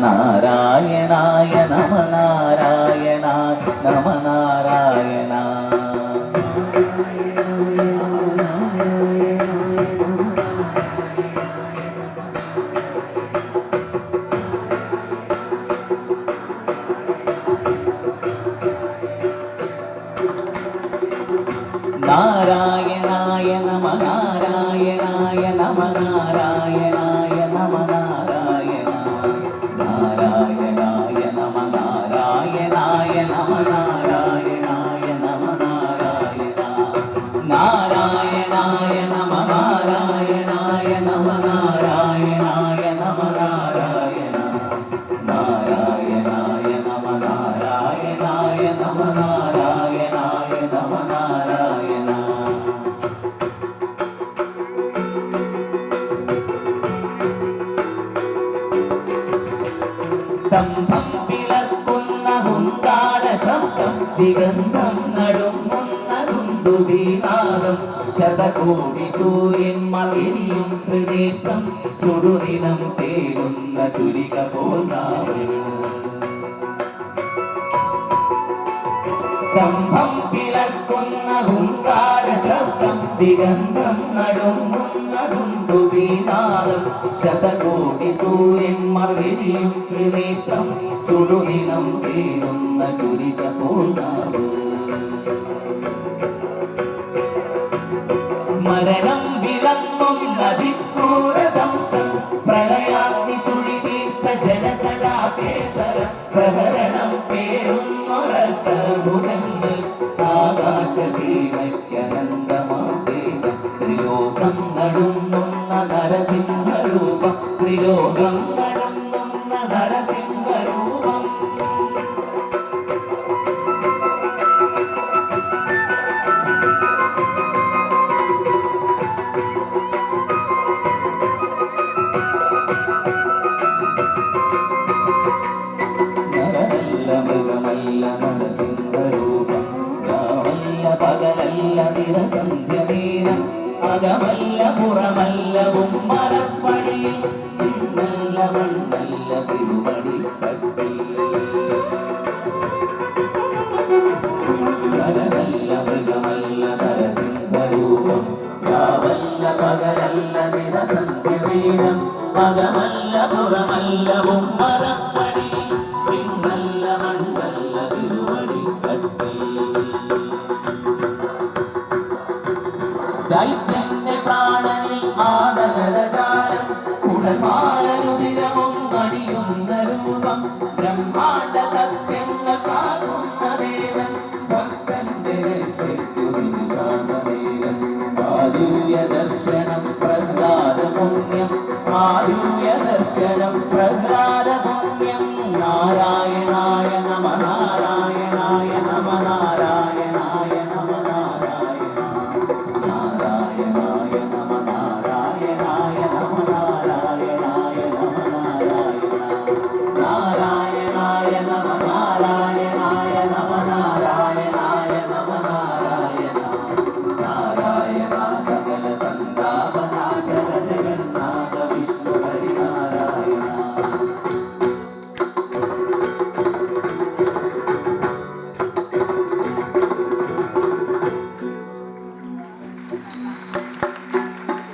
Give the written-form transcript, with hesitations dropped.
നാരായണായ നമ നാരായണായ നമ നാരായണ. നാരായണായ നമ നാരായണായ നമ നാരായണായ നമ നാരായണ. നാരായണായ നമ നാരായണായ നമ നാരായണായ നമ നാരായണ. നാരായണായ നമ നാരായണായ നമ നാരായണായ നമ നാരായണ. നാരായണായ നമ നാരായണായ നമ നാരായണായ നമ നാരായണ. സ്തംഭം പിളർക്കുന്ന ഹുങ്കാര ശബ്ദം ദിഗന്ധം നടുങ്ങുന്ന ദുന്ദുഭിനാദം ശതകോടി സൂര്യന്മാർ എരിയും ഹൃദയം ചുടുനിലം തേടുന്ന ചുരിക പോൽ നാവ്. സ്തംഭം പിളർക്കുന്ന ഹുങ്കാര ശബ്ദം ദിഗന്ധം നടുങ്ങുന്ന ദുന്ദുഭിനാദം ശതകോടി സൂര്യന്മാർ എരിയും ഹൃദയം ചുടുനിലം തേടുന്ന ചുരിക പോൽ നാവ്. മരണം വിളങ്ങുന്ന ദിക്കൂരദംഷ്ടം പ്രളയാഗ്നി ചുഴിതീർത്ത ജനസടാകേസര പ്രഹരണം പേടുന്നൊരൽത്ത ഭുജങ്ങൾ ആകാശസീമയ്ക്കനന്തമാതേകം ത്രിലോകം നടുങ്ങുന്ന നരസിംഹരൂപം. ത്രിലോകം നടുങ്ങുന്ന നരസിംഹരൂപം. മൃഗമല്ല നരസിംഹരൂപം. രാവല്ല പകലല്ല നിരസന്ധ്യനേരം. അകമല്ല പുറമല്ല ഉമ്മറപ്പടിയിൽ ഇന്നല്ല മണ്ണല്ല തിരുവടി കട്ടിൽ. നരനല്ല മൃഗമല്ല നരസിംഹരൂപം. രാവല്ല പകലല്ല നിരസന്ധ്യനേരം. അകമല്ല പുറമല്ല ഉമ്മറപ്പടിയിൽ ഇന്നല്ല മണ്ണല്ല തിരുവടി കട്ടിൽ. ദൈത്യന്റെ പ്രാണനിൽ ആദരജാലം കുടമാലരുതിരവും അണിയുന്ന രൂപം. ബ്രഹ്മാണ്ട സത്യങ്ങൾ കാക്കുന്ന ദേവൻ ഭക്തന്റെ രക്ഷയ്ക്കു നിശാന്തനേരം. ആരൂയ ദർശനം പ്രഹ്ലാദ പുണ്യം. ആരൂയ ദർശനം പ്രഹ്ലാദ